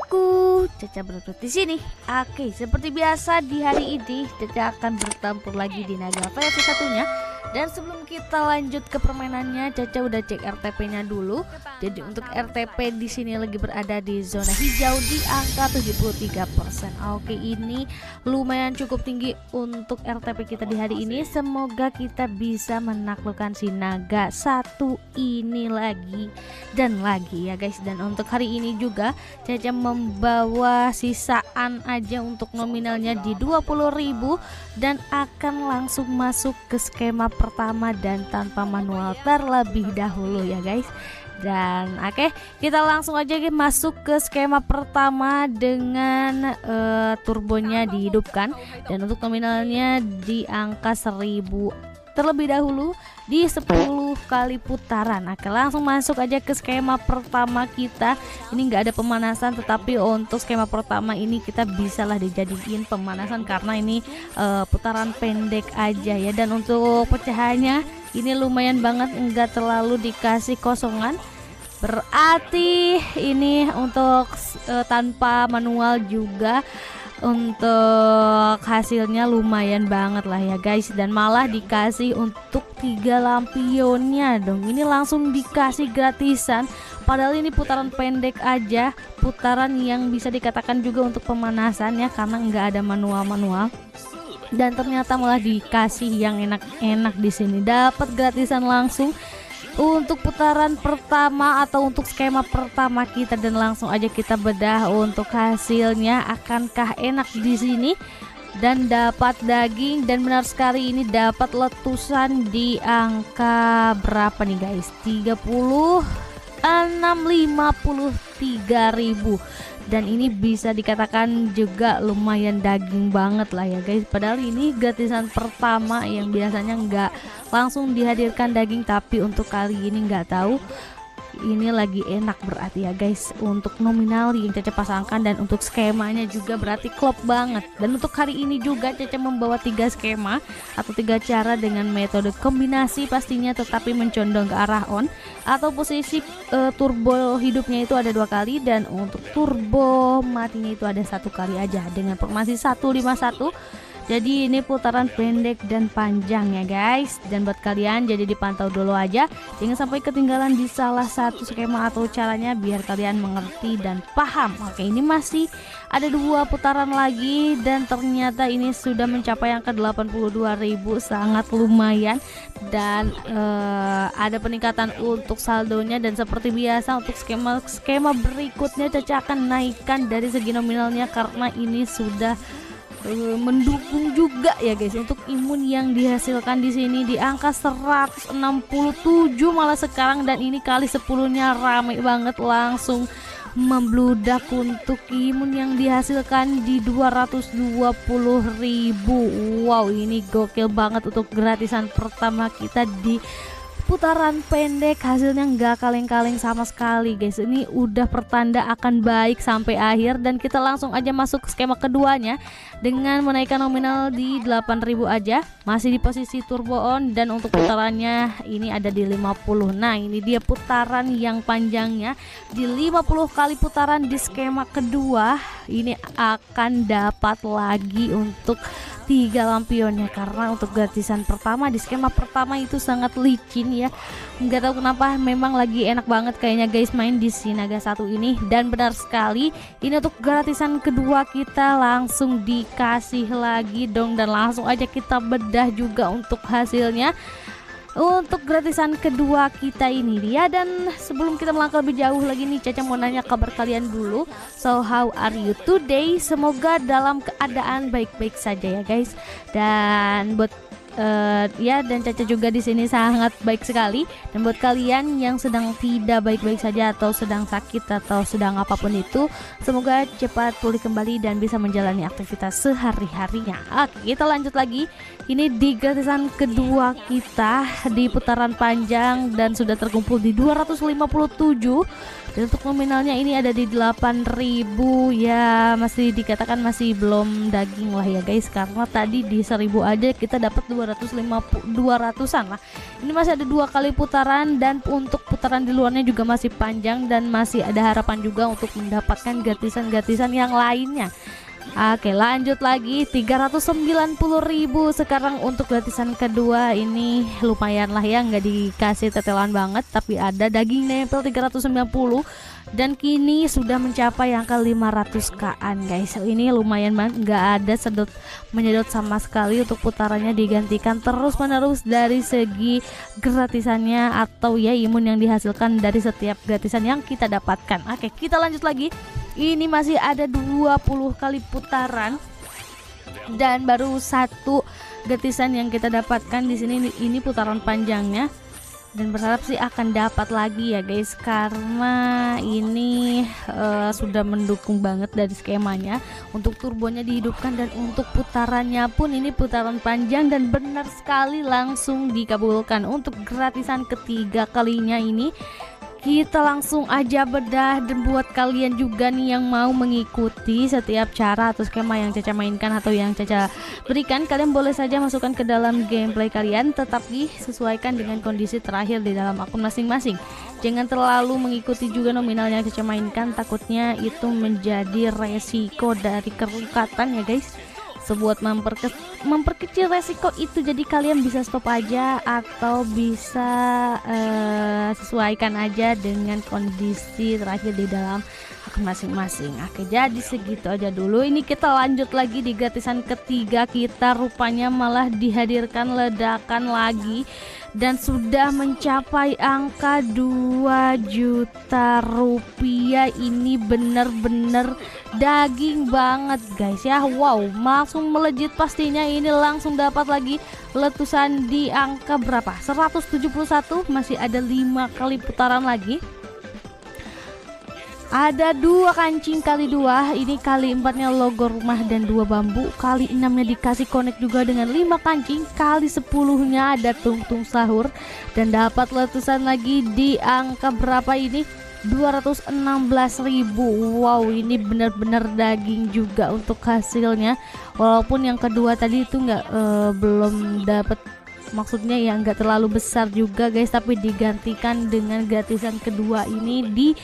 bosku, Caca berada di sini. Oke, seperti biasa di hari ini Caca akan bertempur lagi di naga versi satunya. Dan sebelum kita lanjut ke permainannya, Caca udah cek RTP-nya dulu. Jadi untuk RTP di sini lagi berada di zona hijau di angka 73%. Oke, ini lumayan cukup tinggi untuk RTP kita di hari ini. Semoga kita bisa menaklukkan si naga satu ini lagi dan lagi ya guys. Dan untuk hari ini juga Caca membawa sisaan aja untuk nominalnya di 20.000 dan akan langsung masuk ke skema pertama dan tanpa manual terlebih dahulu ya guys. Dan oke, kita langsung aja masuk ke skema pertama dengan turbonya dihidupkan dan untuk nominalnya di angka 1000 terlebih dahulu di 10 kali putaran. Oke, langsung masuk aja ke skema pertama kita. Ini nggak ada pemanasan, tetapi untuk skema pertama ini kita bisalah dijadiin pemanasan karena ini putaran pendek aja ya. Dan untuk pecahannya ini lumayan banget, nggak terlalu dikasih kosongan. Berarti ini untuk tanpa manual juga untuk hasilnya lumayan banget lah ya guys. Dan malah dikasih untuk 3 lampionnya dong. Ini langsung dikasih gratisan. Padahal ini putaran pendek aja, putaran yang bisa dikatakan juga untuk pemanasan ya, karena nggak ada manual-manual. Dan ternyata malah dikasih yang enak-enak di sini. Dapat gratisan langsung untuk putaran pertama atau untuk skema pertama kita. Dan langsung aja kita bedah untuk hasilnya, akankah enak di sini dan dapat daging. Dan benar sekali ini dapat letusan di angka berapa nih guys, 53.000. Dan ini bisa dikatakan juga lumayan daging banget lah ya guys. Padahal ini gratisan pertama yang biasanya nggak langsung dihadirkan daging, tapi untuk kali ini nggak tahu ini lagi enak berarti ya guys. Untuk nominal yang Caca pasangkan dan untuk skemanya juga berarti klop banget. Dan untuk hari ini juga Caca membawa 3 skema atau 3 cara dengan metode kombinasi pastinya, tetapi mencondong ke arah on atau posisi turbo hidupnya itu ada 2 kali dan untuk turbo matinya itu ada 1 kali aja dengan formasi 151. Jadi ini putaran pendek dan panjang ya guys. Dan buat kalian jadi dipantau dulu aja, jangan sampai ketinggalan di salah satu skema atau caranya biar kalian mengerti dan paham. Oke, ini masih ada 2 putaran lagi dan ternyata ini sudah mencapai angka 82.000, sangat lumayan. Dan ada peningkatan untuk saldonya. Dan seperti biasa untuk skema berikutnya Caca akan naikkan dari segi nominalnya karena ini sudah mendukung juga ya guys untuk imun yang dihasilkan di sini di angka 167 malah sekarang. Dan ini kali 10-nya rame banget, langsung membludak untuk imun yang dihasilkan di 220.000. Wow, ini gokil banget untuk gratisan pertama kita di putaran pendek. Hasilnya nggak kaleng-kaleng sama sekali guys. Ini udah pertanda akan baik sampai akhir. Dan kita langsung aja masuk ke skema keduanya dengan menaikkan nominal di 8.000 aja, masih di posisi turbo on. Dan untuk putarannya ini ada di 50. Nah, ini dia putaran yang panjangnya di 50 kali putaran di skema kedua. Ini akan dapat lagi untuk 3 lampionnya karena untuk gratisan pertama di skema pertama itu sangat licin ya. Nggak tahu kenapa, memang lagi enak banget kayaknya guys main di si naga satu ini. Dan benar sekali ini untuk gratisan kedua kita langsung dikasih lagi dong. Dan langsung aja kita bedah juga untuk hasilnya untuk gratisan kedua kita ini dia. Dan sebelum kita melangkah lebih jauh lagi nih, Caca mau nanya kabar kalian dulu. So how are you today? Semoga dalam keadaan baik-baik saja ya guys. Dan buat ya, dan Caca juga di sini sangat baik sekali. Dan buat kalian yang sedang tidak baik-baik saja atau sedang sakit atau sedang apapun itu, semoga cepat pulih kembali dan bisa menjalani aktivitas sehari-harinya. Oke, kita lanjut lagi. Ini di gratisan kedua kita di putaran panjang dan sudah terkumpul di 257. Dan untuk nominalnya ini ada di 8.000 ya, masih dikatakan masih belum daging lah ya guys, karena tadi di 1000 aja kita dapat 200 200-an lah. Ini masih ada 2 kali putaran, dan untuk putaran di luarnya juga masih panjang, dan masih ada harapan juga untuk mendapatkan gratisan-gratisan yang lainnya. Oke, lanjut lagi 390.000 sekarang untuk gratisan kedua. Ini lumayan lah ya, nggak dikasih tetelan banget, tapi ada daging nempel 390, dan kini sudah mencapai angka 500k-an guys. Ini lumayan banget, nggak ada menyedot sama sekali. Untuk putarannya digantikan terus menerus dari segi gratisannya atau ya imun yang dihasilkan dari setiap gratisan yang kita dapatkan. Oke, kita lanjut lagi. Ini masih ada 20 kali putaran, dan baru 1 gratisan yang kita dapatkan di sini. Ini putaran panjangnya, dan berharap sih akan dapat lagi ya guys, karena ini sudah mendukung banget dari skemanya. Untuk turbonya dihidupkan, dan untuk putarannya pun ini putaran panjang, dan benar sekali langsung dikabulkan. Untuk gratisan ketiga kalinya ini kita langsung aja bedah, dan buat kalian juga nih yang mau mengikuti setiap cara atau skema yang Caca mainkan atau yang Caca berikan, kalian boleh saja masukkan ke dalam gameplay kalian, tetapi sesuaikan dengan kondisi terakhir di dalam akun masing-masing. Jangan terlalu mengikuti juga nominal yang Caca mainkan, takutnya itu menjadi resiko dari kerukatan ya guys. Buat memperkecil resiko itu, jadi kalian bisa stop aja atau bisa sesuaikan aja dengan kondisi terakhir di dalam akun masing-masing. Oke, jadi segitu aja dulu. Ini kita lanjut lagi di gratisan ketiga kita, rupanya malah dihadirkan ledakan lagi, dan sudah mencapai angka 2 juta rupiah. Ini bener-bener daging banget guys ya. Wow, langsung melejit pastinya. Ini langsung dapat lagi letusan di angka berapa, 171. Masih ada 5 kali putaran lagi. Ada 2 kancing kali 2, ini kali 4-nya logo rumah dan 2 bambu, kali 6-nya dikasih connect juga dengan 5 kancing, kali 10-nya ada tungtung sahur, dan dapat letusan lagi di angka berapa ini, 216.000. Wow, ini benar-benar daging juga untuk hasilnya. Walaupun yang kedua tadi itu belum dapat, maksudnya ya nggak terlalu besar juga guys, tapi digantikan dengan gratisan kedua ini di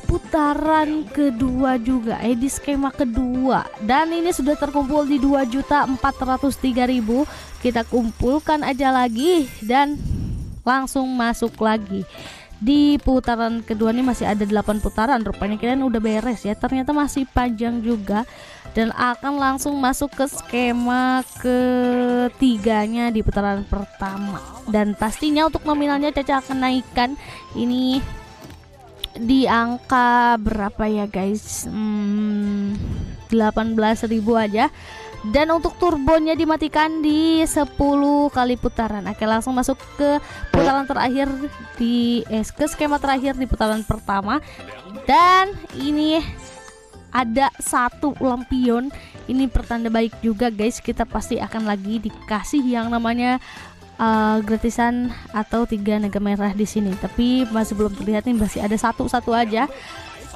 putaran kedua juga, di skema kedua, dan ini sudah terkumpul di 2.403.000. Kita kumpulkan aja lagi dan langsung masuk lagi di putaran kedua. Ini masih ada 8 putaran, rupanya kalian udah beres ya, ternyata masih panjang juga, dan akan langsung masuk ke skema ketiganya di putaran pertama. Dan pastinya untuk nominalnya Caca akan naikkan ini di angka berapa ya guys, 18.000 aja, dan untuk turbonya dimatikan di 10 kali putaran. Oke, langsung masuk ke putaran terakhir ke skema terakhir di putaran pertama, dan ini ada 1 lampion. Ini pertanda baik juga guys, kita pasti akan lagi dikasih yang namanya gratisan atau 3 naga merah di sini, tapi masih belum terlihat nih, masih ada satu aja.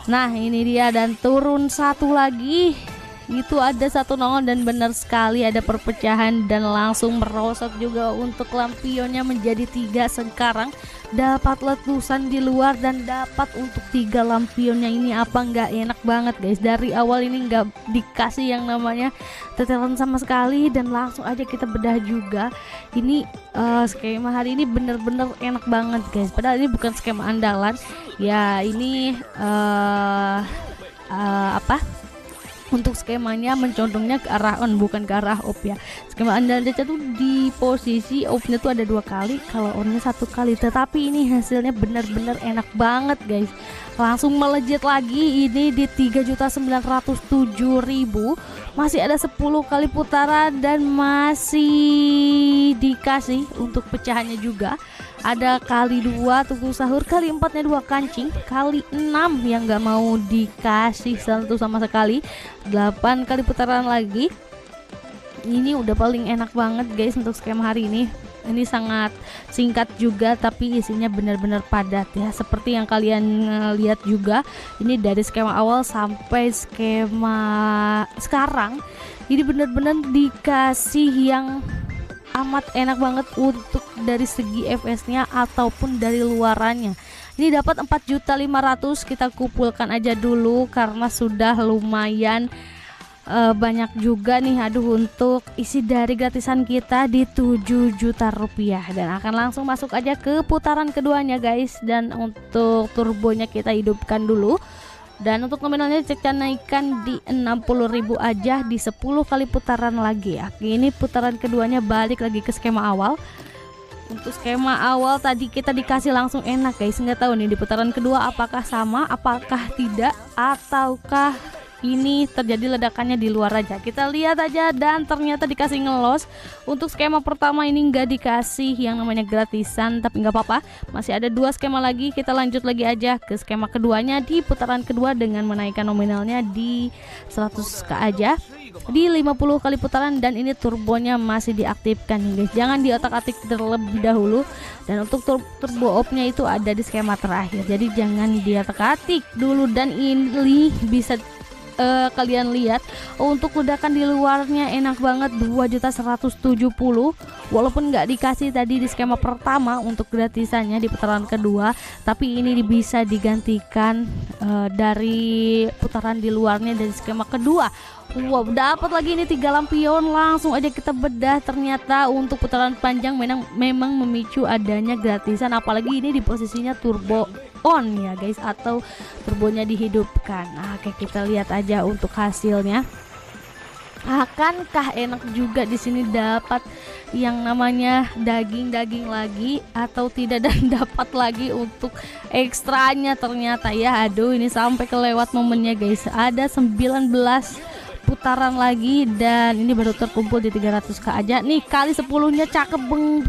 Nah, ini dia, dan turun 1 lagi, itu ada 1 nongol, dan benar sekali ada perpecahan, dan langsung merosot juga untuk lampionnya menjadi 3 sekarang. Dapat letusan di luar, dan dapat untuk 3 lampionnya. Ini apa nggak enak banget guys, dari awal ini nggak dikasih yang namanya tetelan sama sekali, dan langsung aja kita bedah juga. Ini skema hari ini bener-bener enak banget guys, padahal ini bukan skema andalan ya. Ini untuk skemanya mencondongnya ke arah on, bukan ke arah off ya. Skema andalan Caca tuh di posisi off-nya tuh ada 2 kali, kalau on-nya 1 kali, tetapi ini hasilnya benar-benar enak banget guys. Langsung melejit lagi ini di 3.907.000. Masih ada 10 kali putaran, dan masih dikasih untuk pecahannya juga. Ada kali 2 tunggu sahur, kali 4-nya 2 kancing, kali 6 yang nggak mau dikasih satu sama sekali, 8 kali putaran lagi. Ini udah paling enak banget guys untuk skema hari ini. Ini sangat singkat juga, tapi isinya benar-benar padat ya, seperti yang kalian lihat juga. Ini dari skema awal sampai skema sekarang, ini benar-benar dikasih yang amat enak banget untuk dari segi FS-nya ataupun dari luarannya. Ini dapat 4.500.000, kita kumpulkan aja dulu karena sudah lumayan banyak juga nih. Aduh, untuk isi dari gratisan kita di 7 juta rupiah, dan akan langsung masuk aja ke putaran keduanya guys. Dan untuk turbonya kita hidupkan dulu, dan untuk nominalnya kita naikkan di 60.000 aja di 10 kali putaran lagi ya. Ini putaran keduanya balik lagi ke skema awal. Untuk skema awal tadi kita dikasih langsung enak guys, nggak tahu nih di putaran kedua apakah sama, apakah tidak, ataukah ini terjadi ledakannya di luar aja. Kita lihat aja, dan ternyata dikasih ngelos. Untuk skema pertama ini nggak dikasih yang namanya gratisan, tapi nggak apa-apa, masih ada 2 skema lagi. Kita lanjut lagi aja ke skema keduanya di putaran kedua dengan menaikkan nominalnya di 100k aja di 50 kali putaran, dan ini turbonya masih diaktifkan nih guys, jangan diotak-atik terlebih dahulu. Dan untuk turbo op-nya itu ada di skema terakhir, jadi jangan diotak-atik dulu. Dan ini bisa kalian lihat untuk ledakan di luarnya enak banget, 2.170.000, walaupun nggak dikasih tadi di skema pertama untuk gratisannya di putaran kedua, tapi ini bisa digantikan dari putaran di luarnya dari skema kedua. Wow, dapat lagi ini 3 lampion. Langsung aja kita bedah, ternyata untuk putaran panjang memang memicu adanya gratisan, apalagi ini di posisinya turbo on ya guys, atau turbonya dihidupkan. Nah, oke, kita lihat aja untuk hasilnya. Akankah enak juga di sini dapat yang namanya daging-daging lagi atau tidak, dan dapat lagi untuk ekstranya ternyata ya. Aduh, ini sampai kelewat momennya guys. Ada 19 putaran lagi, dan ini baru terkumpul di 300k aja nih. Kali 10-nya cakep bener.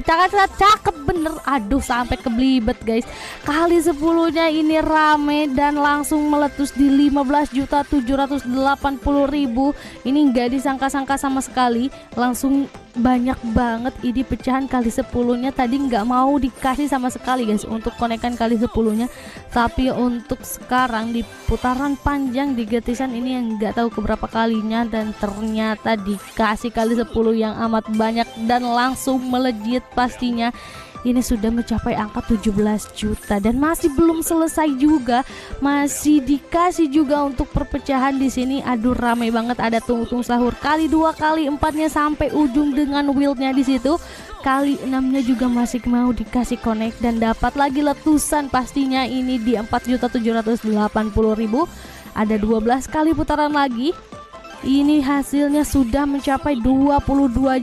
Aduh, sampai keblibet guys. Kali 10-nya ini rame dan langsung meletus di 15.780.000. Ini nggak disangka-sangka sama sekali, langsung banyak banget ini pecahan kali 10-nya. Tadi nggak mau dikasih sama sekali guys untuk konekan kali 10-nya, tapi untuk sekarang di putaran panjang di gratisan ini yang nggak tahu keberapa kalinya, dan ternyata dikasih kali 10 yang amat banyak dan langsung melejit pastinya. Ini sudah mencapai angka 17 juta, dan masih belum selesai juga, masih dikasih juga untuk perpecahan di sini. Aduh, rame banget. Ada tungtung sahur kali 2, kali 4-nya sampai ujung dengan wheelnya di situ. Kali 6-nya juga masih mau dikasih connect, dan dapat lagi letusan pastinya ini di 4.780.000. Ada 12 kali putaran lagi. Ini hasilnya sudah mencapai 22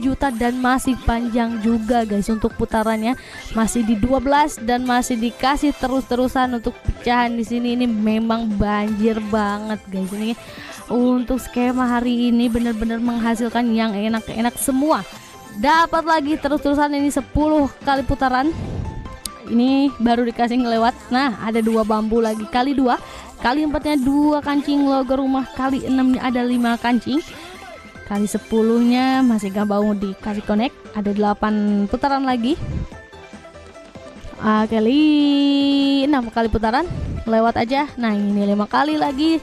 juta dan masih panjang juga guys. Untuk putarannya masih di 12 dan masih dikasih terus-terusan untuk pecahan di sini. Ini memang banjir banget guys. Ini untuk skema hari ini benar-benar menghasilkan yang enak-enak semua. Dapat lagi terus-terusan ini 10 kali putaran. Ini baru dikasih ngelewat. Nah, ada 2 bambu lagi kali 2. Kali 4-nya 2 kancing logo rumah, kali 6-nya ada 5 kancing, kali 10-nya masih gak mau dikasih connect. Ada 8 putaran lagi. Kali 6 kali putaran lewat aja. Nah, ini 5 kali lagi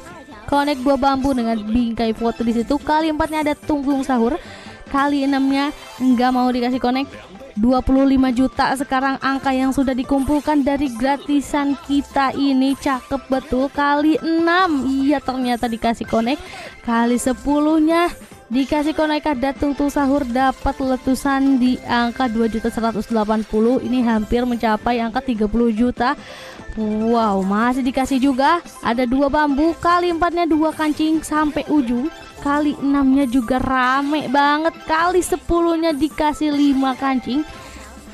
connect 2 bambu dengan bingkai foto di situ. Kali 4-nya ada tunggung sahur, kali 6-nya nggak mau dikasih connect. 25 juta sekarang angka yang sudah dikumpulkan dari gratisan kita ini. Cakep betul. Kali 6, iya ternyata dikasih connect. Kali 10-nya dikasih connect, ada tungtung sahur, dapat letusan di angka 2.180.000. Ini hampir mencapai angka 30 juta. Wow, masih dikasih juga. Ada 2 bambu, kali 4-nya 2 kancing sampai ujung. Kali 6-nya juga rame banget. Kali 10-nya dikasih 5 kancing.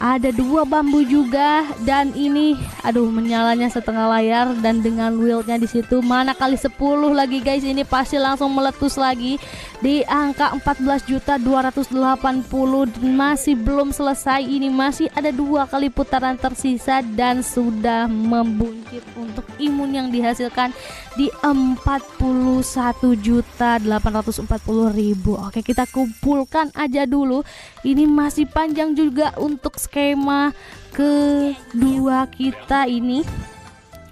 Ada 2 bambu juga, dan ini aduh menyalanya setengah layar dan dengan wheelnya di situ. Mana kali 10 lagi guys, ini pasti langsung meletus lagi di angka 14.280. masih belum selesai. Ini masih ada 2 kali putaran tersisa dan sudah membuncit untuk imun yang dihasilkan di 41.840.000. Oke, kita kumpulkan aja dulu. Ini masih panjang juga untuk skema kedua kita ini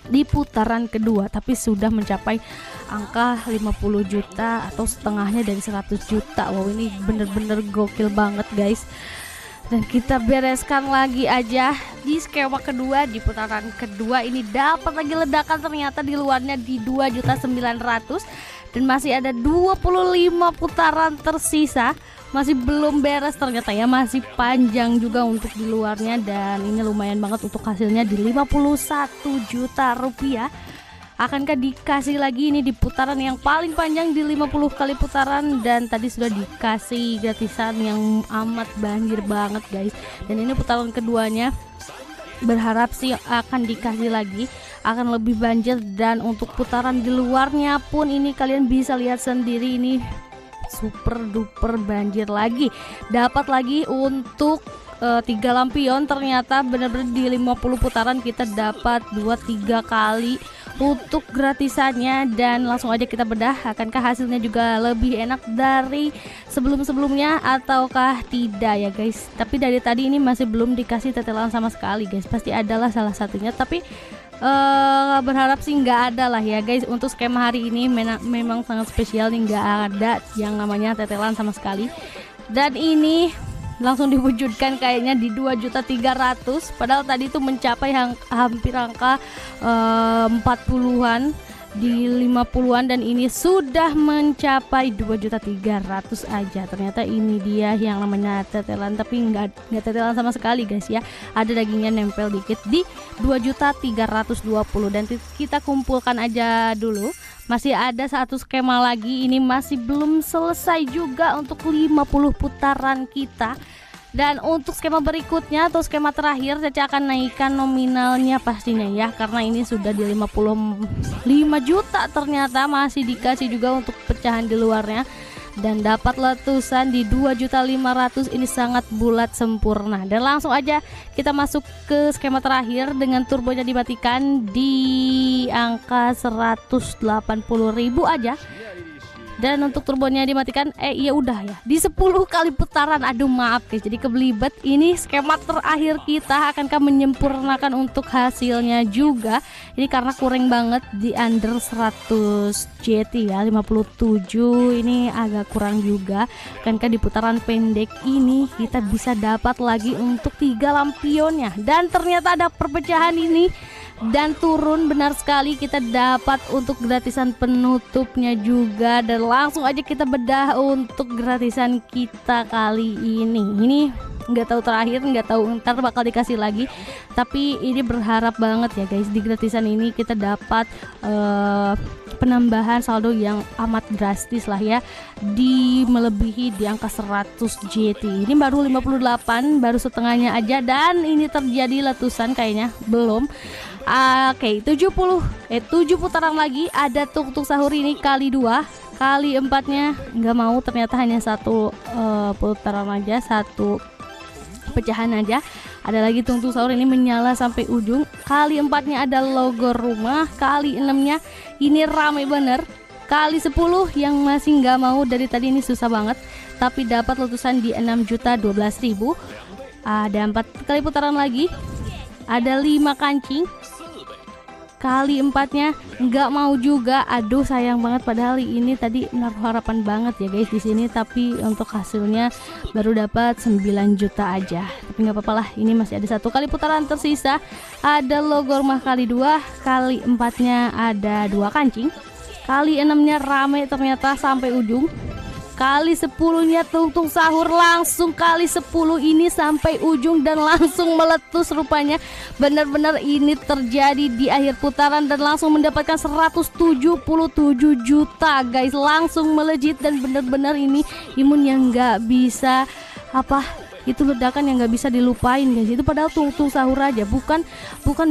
di putaran kedua, tapi sudah mencapai angka 50 juta atau setengahnya dari 100 juta. Wow, ini bener-bener gokil banget guys. Dan kita bereskan lagi aja di skema kedua. Di putaran kedua ini dapat lagi ledakan, ternyata di luarnya di 2.900.000 dan masih ada 25 putaran tersisa. Masih belum beres ternyata ya, masih panjang juga untuk di luarnya. Dan ini lumayan banget untuk hasilnya di 51 juta rupiah. Akankah dikasih lagi ini di putaran yang paling panjang di 50 kali putaran, dan tadi sudah dikasih gratisan yang amat banjir banget guys. Dan ini putaran keduanya berharap sih akan dikasih lagi, akan lebih banjir. Dan untuk putaran di luarnya pun ini kalian bisa lihat sendiri, ini super duper banjir lagi. Dapat lagi untuk 3 lampion, ternyata benar-benar di 50 putaran kita dapat 2-3 kali untuk gratisannya. Dan langsung aja kita bedah, akankah hasilnya juga lebih enak dari sebelum-sebelumnya ataukah tidak ya guys. Tapi dari tadi ini masih belum dikasih tetelan sama sekali guys, pasti adalah salah satunya, tapi berharap sih nggak ada lah ya guys. Untuk skema hari ini memang sangat spesial nih, nggak ada yang namanya tetelan sama sekali. Dan ini langsung diwujudkan kayaknya di 2.300.000, padahal tadi itu mencapai hampir angka 40-an di 50-an, dan ini sudah mencapai 2.300.000 aja. Ternyata ini dia yang namanya tetelan, tapi nggak tetelan sama sekali guys ya, ada dagingnya nempel dikit di 2.320.000. Dan kita kumpulkan aja dulu, masih ada satu skema lagi, ini masih belum selesai juga untuk 50 putaran kita. Dan untuk skema berikutnya atau skema terakhir, Caca akan naikkan nominalnya pastinya ya, karena ini sudah di 55 juta, ternyata masih dikasih juga untuk pecahan di luarnya. Dan dapat letusan di 2.500.000, ini sangat bulat sempurna. Dan langsung aja kita masuk ke skema terakhir dengan turbonya dimatikan di angka 180.000 aja. Dan untuk turbonya dimatikan, iya udah ya, di 10 kali putaran. Aduh maaf guys, jadi kebelibet. Ini skema terakhir kita, akankah menyempurnakan untuk hasilnya juga. Ini karena kurang banget di under 100 JT ya, 57 ini agak kurang juga. Akankah di putaran pendek ini kita bisa dapat lagi untuk 3 lampionnya. Dan ternyata ada perpecahan ini dan turun, benar sekali, kita dapat untuk gratisan penutupnya juga. Dan langsung aja kita bedah untuk gratisan kita kali ini nggak tahu terakhir, nggak tahu ntar bakal dikasih lagi, tapi ini berharap banget ya guys, di gratisan ini kita dapat penambahan saldo yang amat drastis lah ya, di melebihi di angka 100 JT. Ini baru 58, baru setengahnya aja, dan ini terjadi letusan kayaknya belum. Oke, 7 putaran lagi, ada tuk-tuk sahur ini kali 2, kali 4-nya nggak mau, ternyata hanya satu putaran aja, satu pecahan aja. Ada lagi tuk-tuk sahur ini menyala sampai ujung, kali 4-nya ada logo rumah, kali 6-nya ini rame bener, kali 10 yang masih nggak mau dari tadi ini susah banget, tapi dapat letusan di 6.012.000. Ada 4 kali putaran lagi, ada 5 kancing, kali 4-nya nggak mau juga. Aduh sayang banget, padahal ini tadi naruh harapan banget ya guys di sini, tapi untuk hasilnya baru dapat 9 juta aja. Tapi nggak apa-apa lah, ini masih ada 1 kali putaran tersisa. Ada logo rumah kali 2, kali 4-nya ada 2 kancing, kali 6-nya rame ternyata sampai ujung, kali 10-nya tuk-tuk sahur langsung kali 10 ini sampai ujung dan langsung meletus rupanya. Benar-benar ini terjadi di akhir putaran dan langsung mendapatkan 177 juta guys, langsung melejit. Dan benar-benar ini imun yang nggak bisa itu ledakan yang nggak bisa dilupain guys. Itu padahal tuk-tuk sahur aja, bukan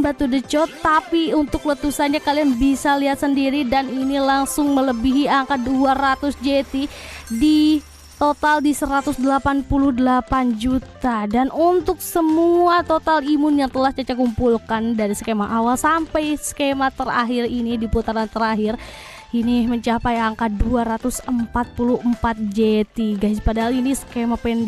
batu decot, tapi untuk letusannya kalian bisa lihat sendiri. Dan ini langsung melebihi angka 200 JT, di total di 188 juta. Dan untuk semua total imun yang telah Caca kumpulkan dari skema awal sampai skema terakhir ini, di putaran terakhir ini mencapai angka 244 JT guys, padahal ini skema pendek